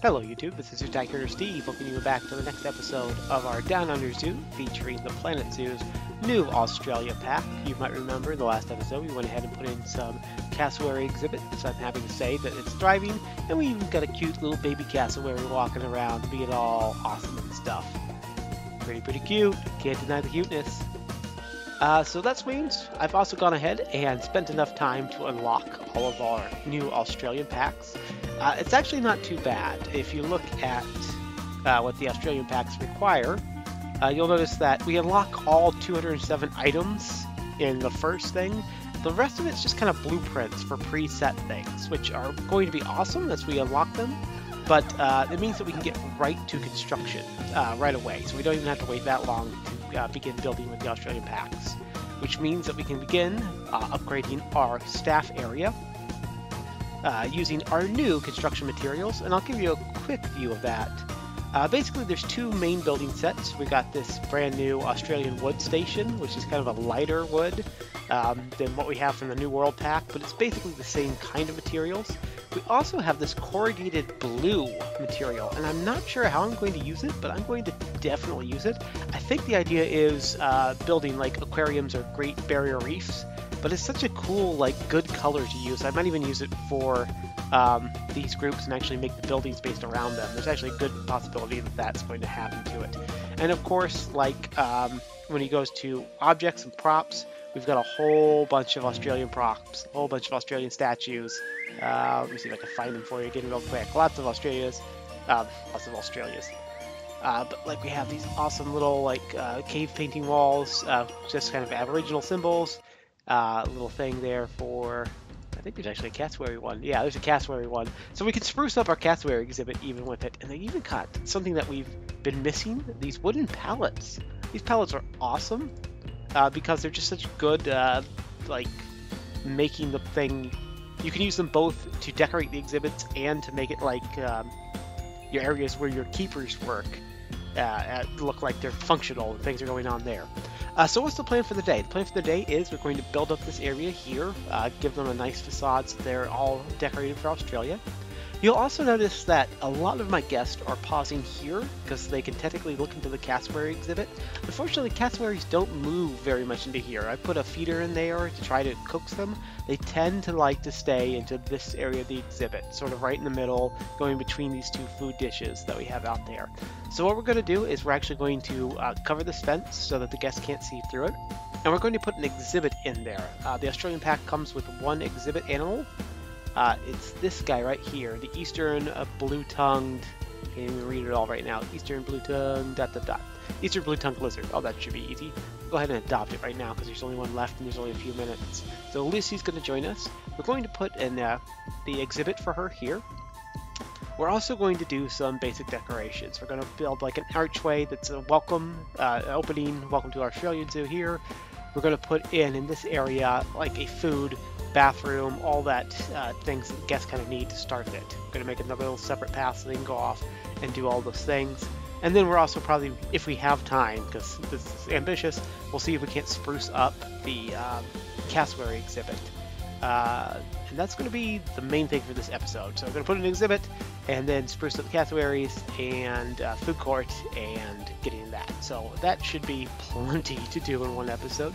Hello YouTube, this is your Tiger Steve, welcoming you back to the next episode of our Down Under Zoo, featuring the Planet Zoo's new Australia pack. You might remember in the last episode we went ahead and put in some cassowary exhibits. I'm happy to say that it's thriving, and we even got a cute little baby cassowary walking around being all awesome and stuff. Pretty cute, can't deny the cuteness. So that means I've also gone ahead and spent enough time to unlock all of our new Australian packs. It's actually not too bad. If you look at what the Australian packs require, you'll notice that we unlock all 207 items in the first thing. The rest of it's just kind of blueprints for preset things, which are going to be awesome as we unlock them. But it means that we can get right to construction right away, so we don't even have to wait that long to begin building with the Australian packs, which means that we can begin upgrading our staff area using our new construction materials, and I'll give you a quick view of that. Basically, there's two main building sets. We got this brand new Australian wood station, which is kind of a lighter wood than what we have from the New World pack, but it's basically the same kind of materials. We also have this corrugated blue material, and I'm not sure how I'm going to use it, but I'm going to definitely use it. I think the idea is building like aquariums or Great Barrier Reefs, but it's such a cool, like, good color to use. I might even use it for these groups and actually make the buildings based around them. There's actually a good possibility that that's going to happen to it. And of course, like when he goes to objects and props, we've got a whole bunch of Australian props, a whole bunch of Australian statues. Let me see if I can find them for you again real quick. Lots of Australias. But like we have these awesome little like cave painting walls, just kind of aboriginal symbols. Little thing there for, I think there's actually a cassowary one. Yeah, there's a cassowary one. So we can spruce up our cassowary exhibit even with it. And they even got something that we've been missing, these wooden pallets. These pallets are awesome because they're just such good, like, making the thing. You can use them both to decorate the exhibits and to make it like your areas where your keepers work look like they're functional and things are going on there. So what's the plan for the day? The plan for the day is we're going to build up this area here, give them a nice facade so they're all decorated for Australia. You'll also notice that a lot of my guests are pausing here because they can technically look into the cassowary exhibit. Unfortunately, cassowaries don't move very much into here. I put a feeder in there to try to coax them. They tend to like to stay into this area of the exhibit, sort of right in the middle, going between these two food dishes that we have out there. So what we're going to do is we're actually going to cover this fence so that the guests can't see through it. And we're going to put an exhibit in there. The Australian pack comes with one exhibit animal. It's this guy right here, the Eastern blue-tongued, can't even read it all right now, Eastern blue-tongued, Eastern blue-tongued lizard. Oh, that should be easy. Go ahead and adopt it right now because there's only one left and there's only a few minutes. So Lucy's going to join us. We're going to put in the exhibit for her here. We're also going to do some basic decorations. We're going to build like an archway that's a welcome, opening, welcome to our Australian Zoo here. We're going to put in this area like a food, bathroom, all that things that guests kind of need to start it. We're going to make another little separate path so they can go off and do all those things. And then we're also probably, if we have time, because this is ambitious, we'll see if we can't spruce up the cassowary exhibit. And that's going to be the main thing for this episode. So we're going to put an exhibit and then spruce up the cassowaries and food court and get into that. So that should be plenty to do in one episode.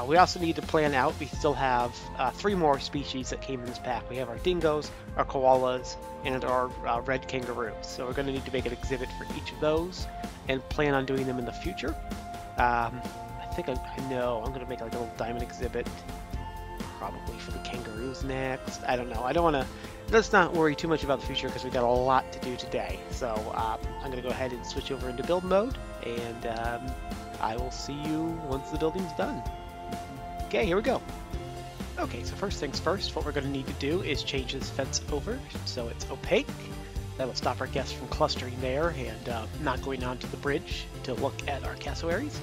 We also need to plan out, we still have 3 more species that came in this pack. We have our dingoes, our koalas, and our red kangaroos. So we're going to need to make an exhibit for each of those and plan on doing them in the future. I think I know, I'm going to make like a little diamond exhibit probably for the kangaroos next. I don't know. I don't want to, let's not worry too much about the future because we've got a lot to do today. So I'm going to go ahead and switch over into build mode, and I will see you once the building's done. Okay, here we go. Okay, so first things first, what we're going to need to do is change this fence over so it's opaque. That'll stop our guests from clustering there and not going onto the bridge to look at our cassowaries.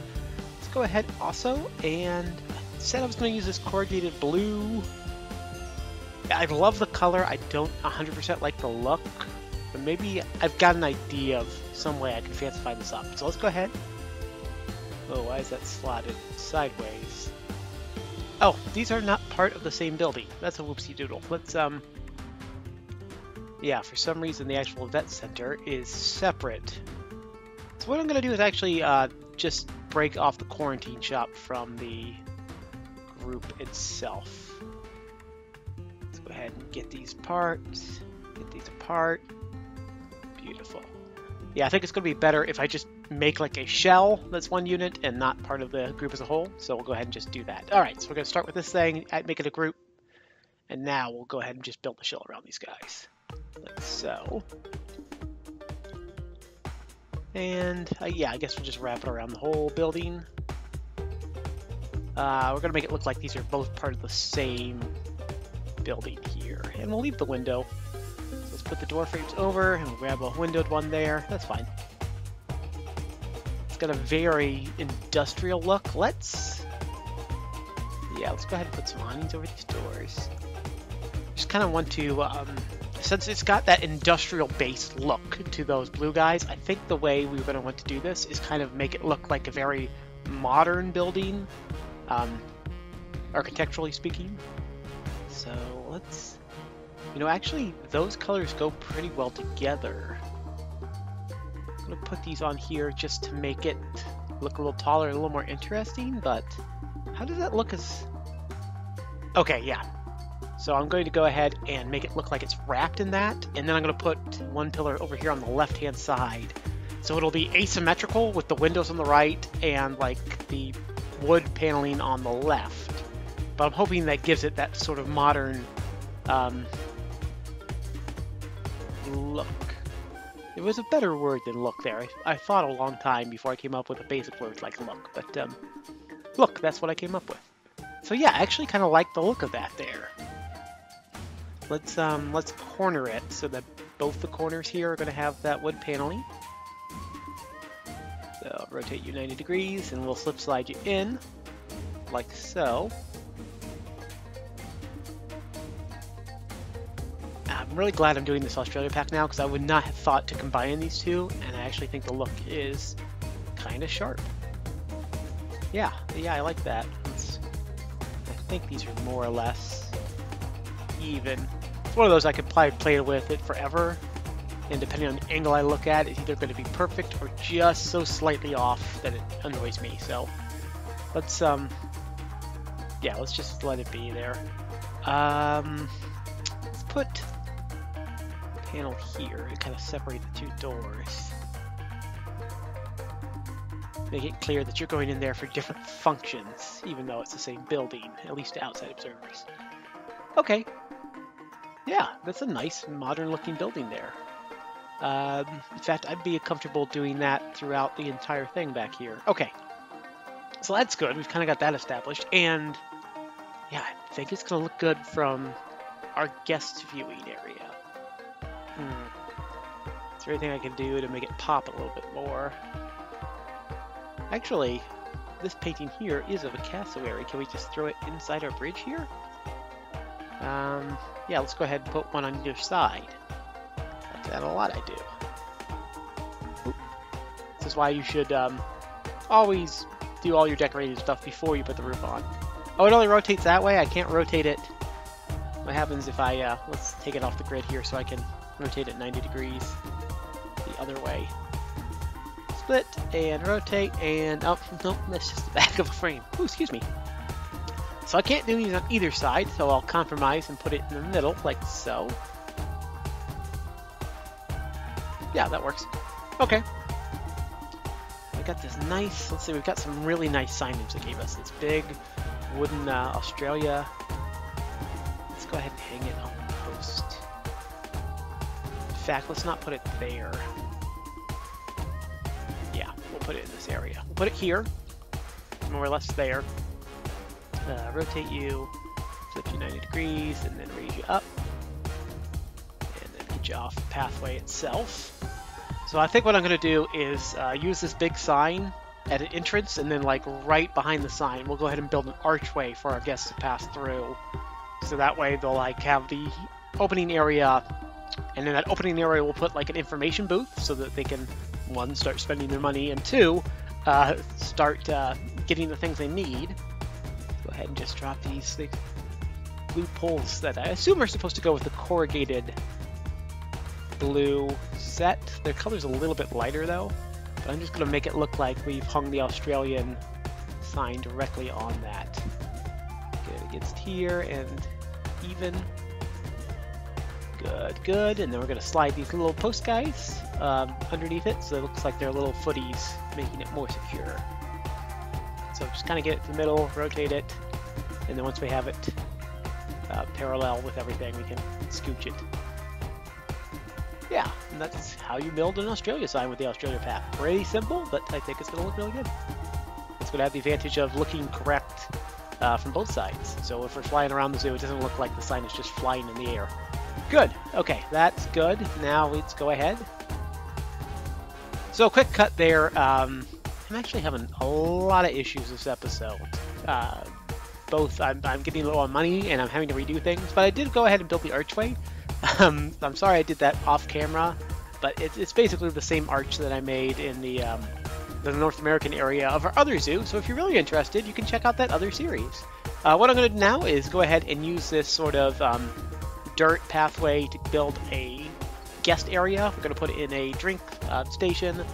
Let's go ahead also, and I said I was going to use this corrugated blue. I love the color. I don't 100% like the look, but maybe I've got an idea of some way I can fancify this up. So let's go ahead. Oh, why is that slotted sideways? Oh, these are not part of the same building. That's a whoopsie doodle. Let's Yeah, for some reason the actual event center is separate. So what I'm going to do is actually just break off the quarantine shop from the group itself. Let's go ahead and get these parts, get these apart. Beautiful. Yeah, I think it's going to be better if I just make like a shell that's one unit and not part of the group as a whole. So we'll go ahead and just do that. All right, so we're going to start with this thing, make it a group. And now we'll go ahead and just build the shell around these guys, like so. And yeah, I guess we'll just wrap it around the whole building. We're going to make it look like these are both part of the same building here. And we'll leave the window. So let's put the door frames over and we'll grab a windowed one there. That's fine. It's got a very industrial look. Yeah, let's go ahead and put some awnings over these doors. Just kind of want to, since it's got that industrial-based look to those blue guys, I think the way we're going to want to do this is kind of make it look like a very modern building, architecturally speaking. So let's, actually those colors go pretty well together. I'm going to put these on here just to make it look a little taller and a little more interesting, but how does that look as... Okay, yeah. So I'm going to go ahead and make it look like it's wrapped in that, and then I'm going to put one pillar over here on the left-hand side. So it'll be asymmetrical with the windows on the right and like the wood paneling on the left. But I'm hoping that gives it that sort of modern look. It was a better word than look there. I thought a long time before I came up with a basic word like look, but look, that's what I came up with. So yeah, I actually kind of like the look of that there. Let's corner it so that both the corners here are going to have that wood paneling. So I'll rotate you 90 degrees and we'll slip slide you in like so. I'm really glad I'm doing this Australia pack now because I would not have thought to combine these two, and I actually think the look is kind of sharp. Yeah, I like that. I think these are more or less even. It's one of those I could probably play with it forever, and depending on the angle I look at, it's either going to be perfect or just so slightly off that it annoys me. So let's yeah, let's just let it be there. Let's put a panel here to kind of separate the two doors. Make it clear that you're going in there for different functions, even though it's the same building, at least to outside observers. Okay. Yeah, that's a nice, modern-looking building there. In fact, I'd be comfortable doing that throughout the entire thing back here. Okay. So that's good. We've kind of got that established. And, yeah, I think it's going to look good from our guest viewing area. Is there anything I can do to make it pop a little bit more? Actually, this painting here is of a cassowary. Can we just throw it inside our bridge here? Yeah, let's go ahead and put one on either side. Like that a lot, I do. Oop. This is why you should always do all your decorating stuff before you put the roof on. Oh, it only rotates that way? I can't rotate it. What happens if I, let's take it off the grid here so I can rotate it 90 degrees the other way. Split and rotate and, oh, nope, that's just the back of a frame. Ooh, excuse me. So I can't do these on either side, so I'll compromise and put it in the middle, like so. Yeah, that works. Okay. We got this nice, let's see, we've got some really nice signage that gave us this big wooden Australia. Let's go ahead and hang it on the post. In fact, let's not put it there. Yeah, we'll put it in this area. We'll put it here, more or less there. Rotate you, flip you 90 degrees, and then raise you up, and then get you off the pathway itself. So I think what I'm going to do is use this big sign at an entrance, and then like right behind the sign, we'll go ahead and build an archway for our guests to pass through. So that way they'll like have the opening area, and in that opening area we'll put like an information booth so that they can, one, start spending their money, and two, start getting the things they need. Go ahead and just drop these loopholes that I assume are supposed to go with the corrugated blue set. Their color's a little bit lighter though, but I'm just going to make it look like we've hung the Australian sign directly on that. Good against here and even. Good, good. And then we're going to slide these little post guys underneath it, so it looks like they're little footies, making it more secure. So just kind of get it to the middle, rotate it, and then once we have it parallel with everything, we can scooch it. Yeah, and that's how you build an Australia sign with the Australia path. Pretty simple, but I think it's going to look really good. It's going to have the advantage of looking correct from both sides. So if we're flying around the zoo, it doesn't look like the sign is just flying in the air. Good. Okay, that's good. Now let's go ahead. So a quick cut there. I'm actually having a lot of issues this episode. Both I'm getting low on money and I'm having to redo things, but I did go ahead and build the archway. I'm sorry I did that off camera, but it's basically the same arch that I made in the North American area of our other zoo. So if you're really interested, you can check out that other series. What I'm going to do now is go ahead and use this sort of dirt pathway to build a guest area. We're going to put in a drink station,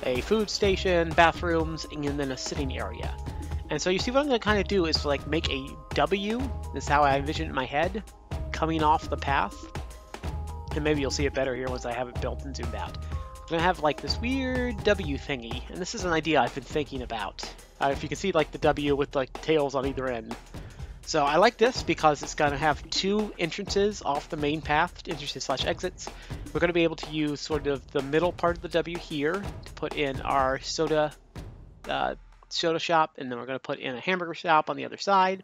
a food station, bathrooms, and then a sitting area. And so you see what I'm going to kind of do is like make a W. This is how I envision it in my head, coming off the path. And maybe you'll see it better here once I have it built and zoomed out. I'm going to have like this weird W thingy. And this is an idea I've been thinking about. If you can see like the W with like tails on either end. So I like this because it's going to have two entrances off the main path, entrances slash exits. We're going to be able to use sort of the middle part of the W here to put in our soda shop, and then we're going to put in a hamburger shop on the other side.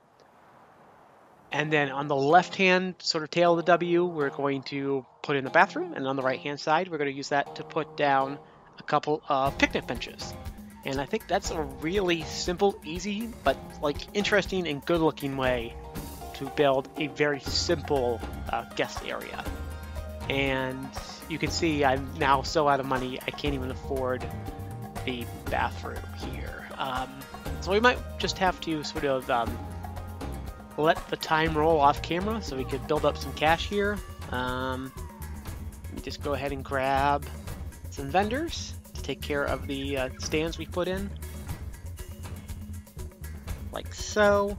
And then on the left-hand sort of tail of the W, we're going to put in the bathroom, and on the right-hand side, we're going to use that to put down a couple of picnic benches. And I think that's a really simple, easy, but like interesting and good-looking way to build a very simple guest area. And you can see I'm now so out of money, I can't even afford the bathroom here. So we might just have to sort of let the time roll off camera so we could build up some cash here. Let me just go ahead and grab some vendors to take care of the stands we put in. Like so.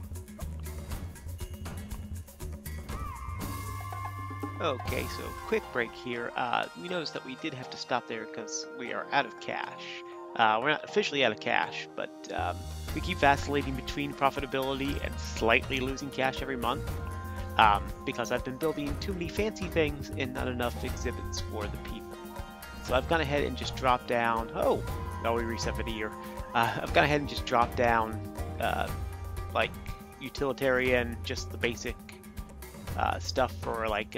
Okay, so quick break here. We noticed that we did have to stop there because we are out of cash. We're not officially out of cash, but we keep vacillating between profitability and slightly losing cash every month because I've been building too many fancy things and not enough exhibits for the people. So I've gone ahead and just dropped down. Oh, we reset for the year. I've gone ahead and just dropped down like utilitarian, just the basic stuff for like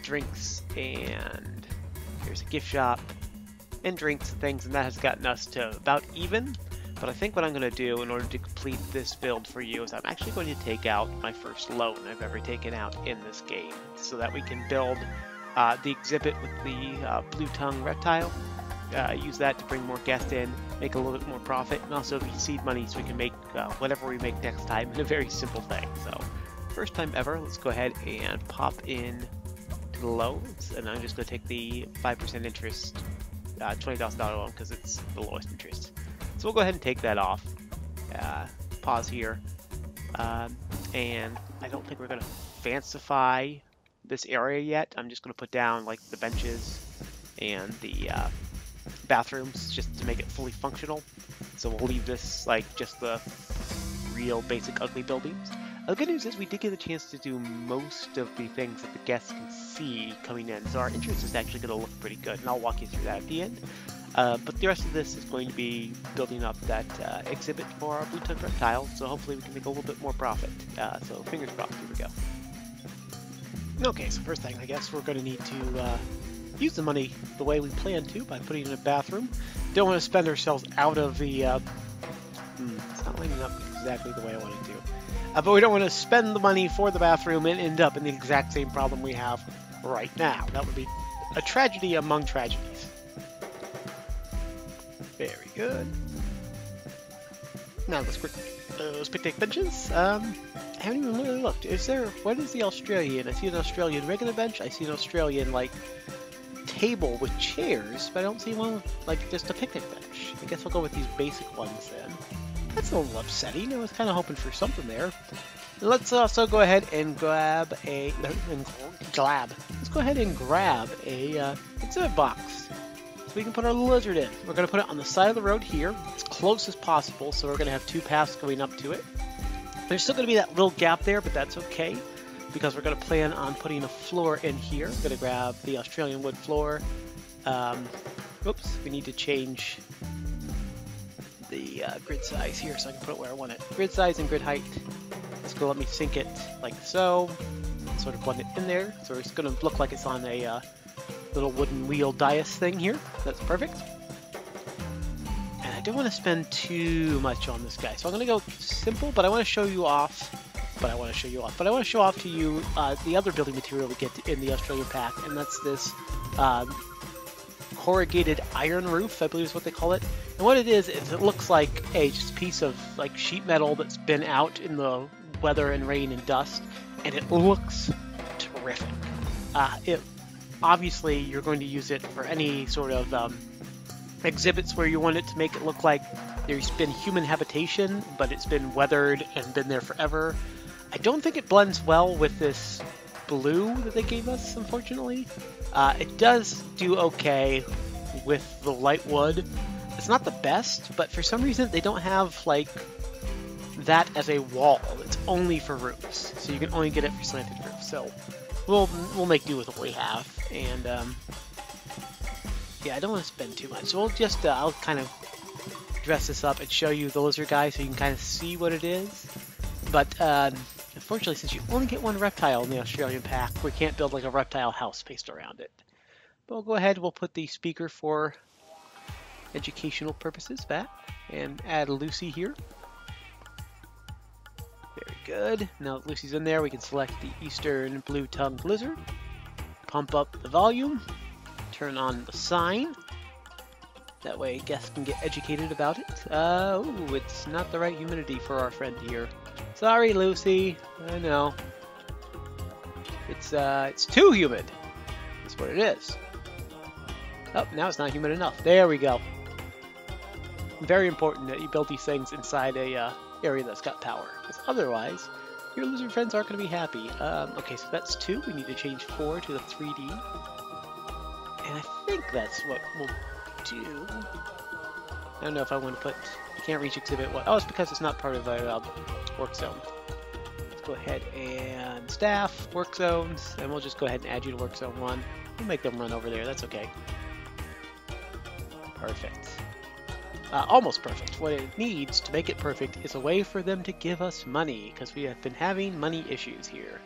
drinks, and here's a gift shop and drinks and things, and that has gotten us to about even. But I think what I'm going to do in order to complete this build for you is I'm actually going to take out my first loan I've ever taken out in this game so that we can build the exhibit with the blue tongue reptile, use that to bring more guests in, make a little bit more profit, and also the seed money so we can make whatever we make next time in a very simple thing. So first time ever, let's go ahead and pop in to the loans, and I'm just going to take the 5% interest $20,000 loan because it's the lowest interest. So we'll go ahead and take that off. Pause here. And I don't think we're going to fancify this area yet. I'm just going to put down like the benches and the bathrooms just to make it fully functional. So we'll leave this like just the real basic ugly buildings. The good news is we did get a chance to do most of the things that the guests can see coming in, so our entrance is actually going to look pretty good, and I'll walk you through that at the end. But the rest of this is going to be building up that exhibit for our blue tongue reptile, so hopefully we can make a little bit more profit. So fingers crossed, here we go. Okay, so first thing, I guess we're going to need to use the money the way we plan to by putting in a bathroom. Don't want to spend ourselves out of the... it's not lining up exactly the way I want it to. But we don't want to spend the money for the bathroom and end up in the exact same problem we have right now. That would be a tragedy among tragedies. Very good. Now let's quick those picnic benches. I haven't even really looked. What is the Australian? I see an Australian regular bench. I see an Australian like table with chairs, but I don't see one with, like, just a picnic bench. I guess I'll go with these basic ones then. That's a little upsetting. I was kind of hoping for something there. Let's also go ahead and grab a... Let's go ahead and grab a exhibit box so we can put our lizard in. We're going to put it on the side of the road here, as close as possible, so we're going to have 2 paths going up to it. There's still going to be that little gap there, but that's okay, because we're going to plan on putting a floor in here. I'm going to grab the Australian wood floor. Oops, we need to change the grid size here so I can put it where I want it. Grid size and grid height. Let's go, let me sync it like so. Sort of blend it in there. So it's going to look like it's on a little wooden wheel dais thing here. That's perfect. And I don't want to spend too much on this guy. So I'm going to go simple, but I want to show you off. But I want to show off to you the other building material we get in the Australian pack, and that's this corrugated iron roof, I believe is what they call it. And what it is it looks like a just piece of like sheet metal that's been out in the weather and rain and dust, and it looks terrific. Obviously you're going to use it for any sort of exhibits where you want it to make it look like there's been human habitation, but it's been weathered and been there forever. I don't think it blends well with this blue that they gave us, unfortunately. It does do okay with the light wood. It's not the best, but for some reason they don't have like that as a wall. It's only for roofs, so you can only get it for slanted roofs. So we'll make do with what we have, and yeah, I don't want to spend too much. So we'll just I'll kind of dress this up and show you the lizard guy so you can kind of see what it is. But unfortunately, since you only get one reptile in the Australian pack, we can't build like a reptile house based around it. But we'll go ahead, we'll put the speaker for educational purposes back and add Lucy here. Very good. Now that Lucy's in there, we can select the eastern blue-tongued lizard, pump up the volume, turn on the sign. That way guests can get educated about it. Ooh, it's not the right humidity for our friend here. Sorry, Lucy. I know. It's too humid. That's what it is. Oh, now it's not humid enough. There we go. Very important that you build these things inside a area that's got power, because otherwise your lizard friends aren't going to be happy. Okay, so that's 2. We need to change 4 to the 3D. And I think that's what we'll do. I don't know if I want to put... You can't reach exhibit 1. Oh, it's because it's not part of our work zone. Let's go ahead and staff, work zones, and we'll just go ahead and add you to work zone 1. We'll make them run over there. That's okay. Perfect. Almost perfect. What it needs to make it perfect is a way for them to give us money, because we have been having money issues here.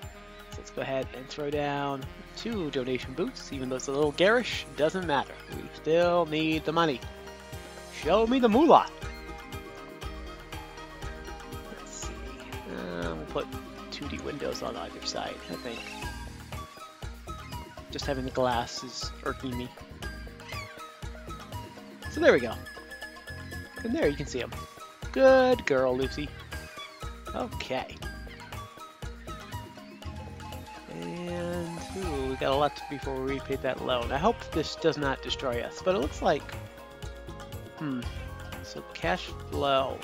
So let's go ahead and throw down 2 donation booths. Even though it's a little garish, doesn't matter. We still need the money. Show me the moolah. Let's see. We'll put 2D windows on either side, I think. Just having the glass is irking me. So there we go. And there you can see them. Good girl, Lucy. Okay. And ooh, we got a lot before we repay that loan. I hope this does not destroy us, but it looks like... So cash flow.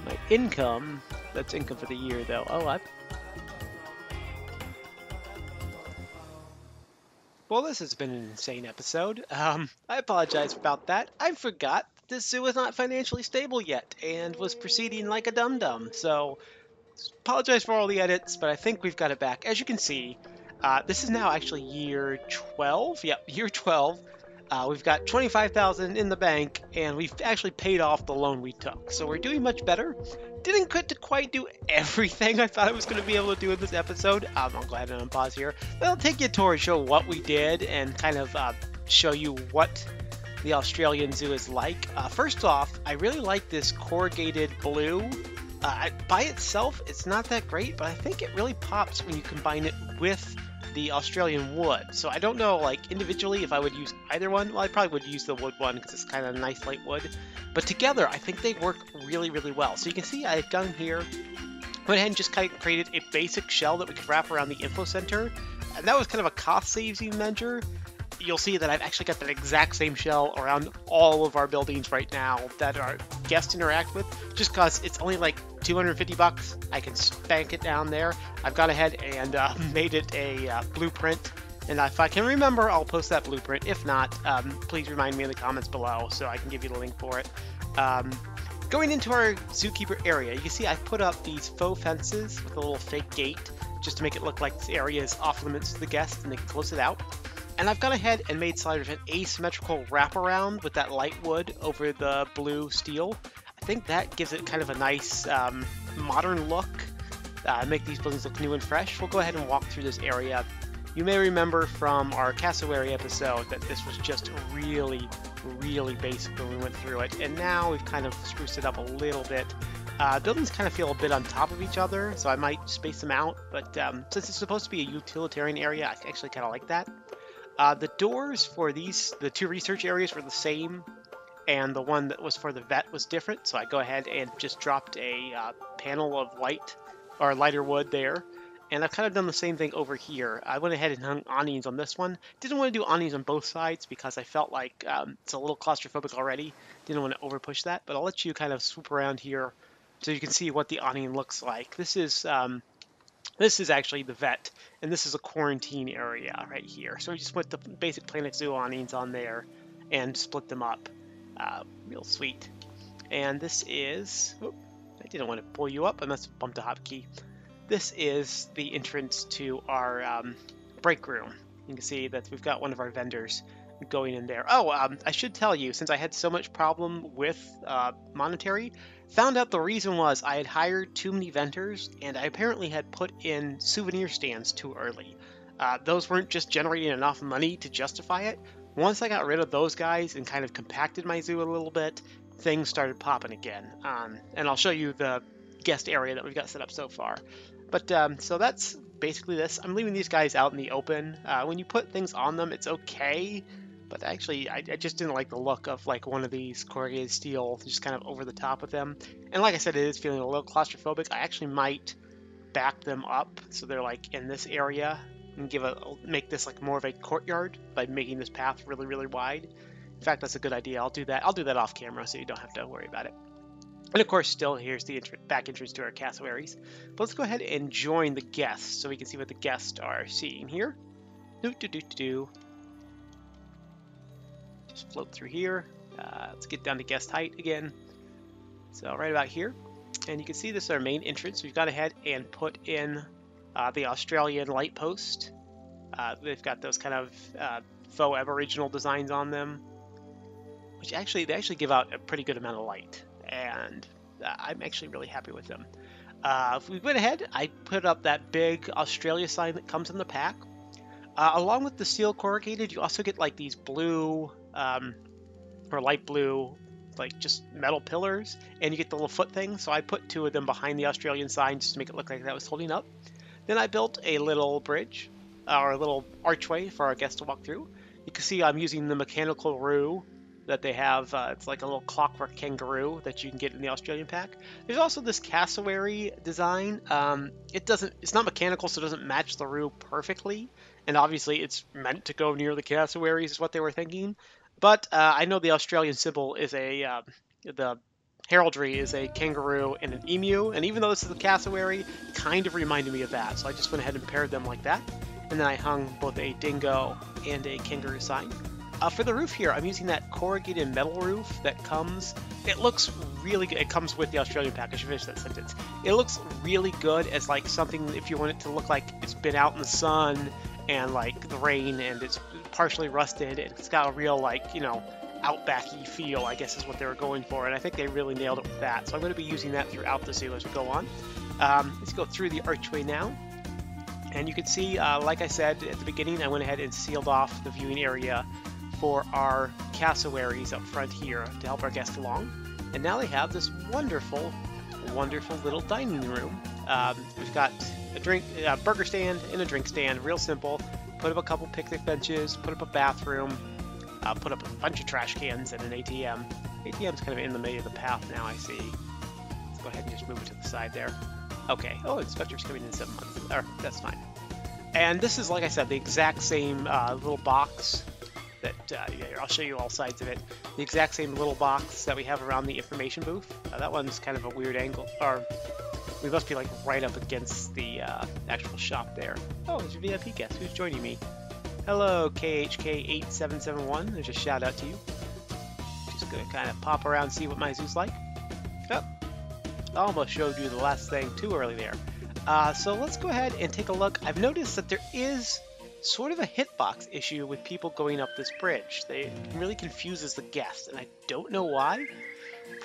My income, that's income for the year though. Oh, Well, this has been an insane episode. I apologize about that. I forgot this zoo is not financially stable yet and was proceeding like a dum-dum. So, apologize for all the edits, but I think we've got it back. As you can see, this is now actually year 12. Yep, year 12. We've got $25,000 in the bank, and we've actually paid off the loan we took. So we're doing much better. Didn't get to quite do everything I thought I was going to be able to do in this episode. I'll go ahead and unpause here. But I'll take you a tour and show what we did and kind of show you what the Australian Zoo is like. First off, I really like this corrugated blue. By itself, it's not that great, but I think it really pops when you combine it with the Australian wood. So I don't know, like, individually if I would use either one. Well, I probably would use the wood one because it's kind of nice light wood. But together, I think they work really, really well. So you can see I've done here, went ahead and just kind of created a basic shell that we could wrap around the info center. and that was kind of a cost-saving measure. You'll see that I've actually got that exact same shell around all of our buildings right now that our guests interact with. Just because it's only like 250 bucks, I can spank it down there. I've gone ahead and made it a blueprint, and if I can remember, I'll post that blueprint. If not, please remind me in the comments below so I can give you the link for it. Going into our zookeeper area, you can see I put up these faux fences with a little fake gate just to make it look like this area is off limits to the guests and they can close it out. And I've gone ahead and made sort of an asymmetrical wraparound with that light wood over the blue steel. I think that gives it kind of a nice modern look, make these buildings look new and fresh. We'll go ahead and walk through this area. You may remember from our cassowary episode that this was just really basic when we went through it, and now we've kind of spruced it up a little bit. Buildings kind of feel a bit on top of each other, so I might space them out, but since it's supposed to be a utilitarian area, I actually kind of like that. The doors for the two research areas were the same, and the one that was for the vet was different, so I go ahead and just dropped a panel of lighter wood there. And I've kind of done the same thing over here. I went ahead and hung awnings on this one. Didn't want to do awnings on both sides because I felt like it's a little claustrophobic already. Didn't want to overpush that, but I'll let you kind of swoop around here so you can see what the awning looks like. This is actually the vet, and this is a quarantine area right here. So we just put the basic Planet Zoo awnings on there and split them up. Real sweet. And this is... Oh, I didn't want to pull you up. I must have bumped a hotkey. This is the entrance to our break room. You can see that we've got one of our vendors going in there. Oh, I should tell you, since I had so much problem with monetary, found out the reason was I had hired too many vendors, and I apparently had put in souvenir stands too early. Those weren't just generating enough money to justify it. Once I got rid of those guys and kind of compacted my zoo a little bit, things started popping again. And I'll show you the guest area that we've got set up so far. But so that's basically this. I'm leaving these guys out in the open. When you put things on them, it's okay. But actually, I just didn't like the look of like one of these corrugated steel just kind of over the top of them. And like I said, it is feeling a little claustrophobic. I actually might back them up so they're like in this area and make this like more of a courtyard by making this path really wide. In fact, that's a good idea. I'll do that. I'll do that off camera so you don't have to worry about it. And of course, still here's the back entrance to our cassowaries. But let's go ahead and join the guests so we can see what the guests are seeing here. Just float through here. Let's get down to guest height again. So right about here. And you can see this is our main entrance. We've gone ahead and put in the Australian light post. They've got those kind of faux Aboriginal designs on them, which they actually give out a pretty good amount of light. And I'm actually really happy with them. If we went ahead, I put up that big Australia sign that comes in the pack. Along with the steel corrugated, you also get like these blue or light blue, like just metal pillars, and you get the little foot thing. So I put two of them behind the Australian sign just to make it look like that was holding up. Then I built a little bridge, or a little archway for our guests to walk through. You can see I'm using the mechanical roo that they have. It's like a little clockwork kangaroo that you can get in the Australian pack. There's also this cassowary design. It's not mechanical, so it doesn't match the roo perfectly. And obviously it's meant to go near the cassowaries is what they were thinking. But I know the Australian symbol is the heraldry is a kangaroo and an emu. And even though this is a cassowary, it kind of reminded me of that. So I just went ahead and paired them like that. And then I hung both a dingo and a kangaroo sign. For the roof here, I'm using that corrugated metal roof that comes. It looks really good. It comes with the Australian pack. I should finish that sentence. It looks really good as like something if you want it to look like it's been out in the sun and like the rain and it's partially rusted and it's got a real like, you know, outbacky feel, I guess is what they were going for. And I think they really nailed it with that. So I'm going to be using that throughout the zoo as we go on. Let's go through the archway now. And you can see, like I said at the beginning, I went ahead and sealed off the viewing area for our cassowaries up front here to help our guests along. And now they have this wonderful little dining room. We've got a burger stand and a drink stand, real simple. Put up a couple picnic benches, put up a bathroom, put up a bunch of trash cans and an ATM. ATM's kind of in the middle of the path now, I see. Let's go ahead and just move it to the side there. Okay. Oh, inspector's coming in 7 months. That's fine. And this is, like I said, the exact same little box that, here, I'll show you all sides of it. The exact same little box that we have around the information booth. That one's kind of a weird angle, or we must be like right up against the actual shop there. Oh, there's a VIP guest. Who's joining me? Hello, KHK8771. There's a shout out to you. Just gonna kind of pop around, see what my zoo's like. Oh, almost showed you the last thing too early there. So let's go ahead and take a look. I've noticed that there is sort of a hitbox issue with people going up this bridge. It really confuses the guest, and I don't know why.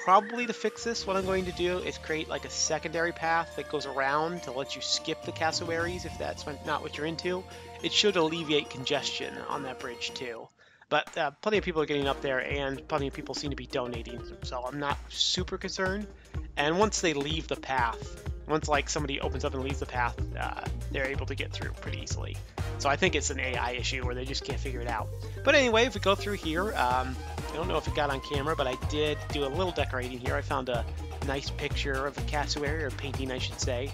Probably to fix this, what I'm going to do is create like a secondary path that goes around to let you skip the cassowaries if that's not what you're into. It should alleviate congestion on that bridge too. But plenty of people are getting up there, and plenty of people seem to be donating, so I'm not super concerned. And once they leave the path, once like somebody opens up and leaves the path, they're able to get through pretty easily. So I think it's an AI issue where they just can't figure it out. But anyway, if we go through here, I don't know if it got on camera, but I did do a little decorating here. I found a nice picture of a cassowary, or painting I should say,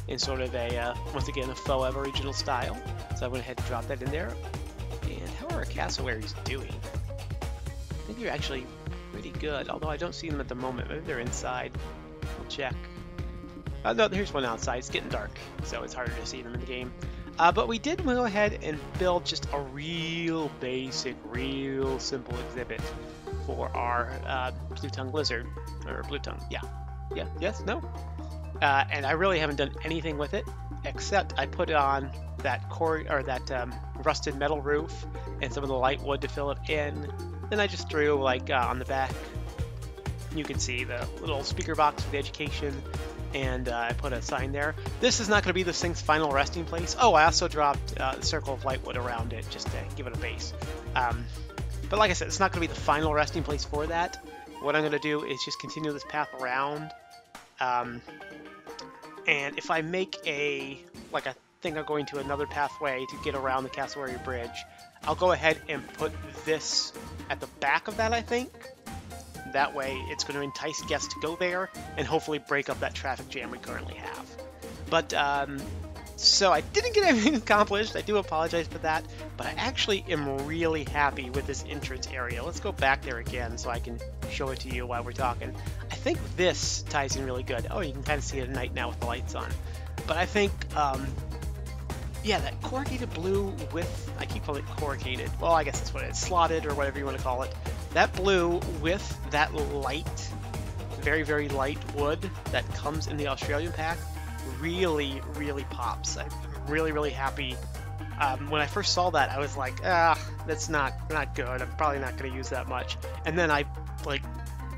in sort of a, once again, a faux Aboriginal style. So I went ahead and dropped that in there. And how are our cassowaries doing? I think they're actually pretty good, although I don't see them at the moment. Maybe they're inside. We'll check. No, here's one outside. It's getting dark, so it's harder to see them in the game. But we did go ahead and build just a real basic, real simple exhibit for our blue-tongued lizard, or blue-tongue, yeah, yes, no? And I really haven't done anything with it, except I put on that rusted metal roof and some of the light wood to fill it in. Then I just threw, like, on the back, you can see the little speaker box for the education, and I put a sign there. This is not going to be this thing's final resting place. Oh, I also dropped the circle of light wood around it just to give it a base. But like I said, it's not going to be the final resting place for that. What I'm going to do is just continue this path around. And if I make I think I'm going to another pathway to get around the Cassowary Bridge, I'll go ahead and put this at the back of that, I think. That way it's going to entice guests to go there and hopefully break up that traffic jam we currently have. But, so I didn't get everything accomplished. I do apologize for that, but I actually am really happy with this entrance area. Let's go back there again so I can show it to you while we're talking. I think this ties in really good. Oh, you can kind of see it at night now with the lights on. But I think, yeah, that corrugated blue with, I keep calling it corrugated. Well, I guess that's what it is, slotted or whatever you want to call it. That blue with that light, very, very light wood that comes in the Australian pack really, really pops. I'm really, really happy. When I first saw that, I was like, that's not good. I'm probably not going to use that much. And then I, like,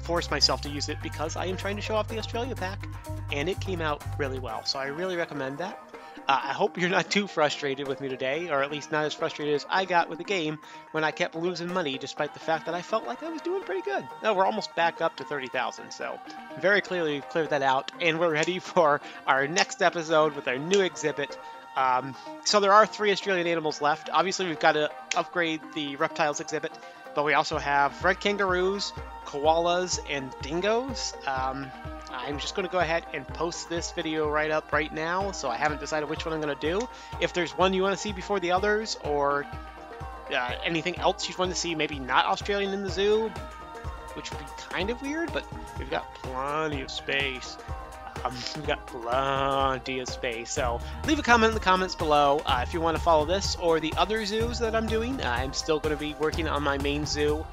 forced myself to use it because I am trying to show off the Australia pack, and it came out really well. So I really recommend that. I hope you're not too frustrated with me today, or at least not as frustrated as I got with the game when I kept losing money despite the fact that I felt like I was doing pretty good. No, we're almost back up to 30,000, so very clearly we've cleared that out, and we're ready for our next episode with our new exhibit. So there are 3 Australian animals left. Obviously we've got to upgrade the reptiles exhibit, but we also have red kangaroos, koalas, and dingoes. I'm just going to go ahead and post this video right now, so I haven't decided which one I'm going to do. If there's one you want to see before the others, or anything else you want to see, maybe not Australian in the zoo, which would be kind of weird, but we've got plenty of space. So leave a comment in the comments below if you want to follow this or the other zoos that I'm doing. I'm still going to be working on my main zoo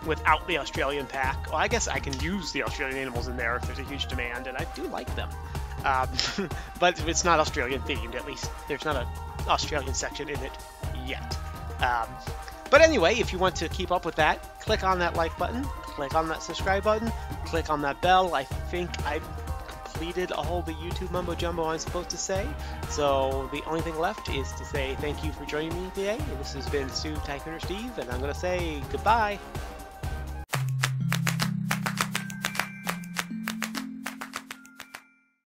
without the Australian pack. Well, I guess I can use the Australian animals in there if there's a huge demand, and I do like them. But it's not Australian themed, at least there's not an Australian section in it yet. But anyway, if you want to keep up with that, click on that like button, click on that subscribe button, click on that bell. I think I've completed all the YouTube mumbo jumbo I'm supposed to say. So the only thing left is to say thank you for joining me today. This has been Sue Tycoon or Steve, and I'm going to say goodbye.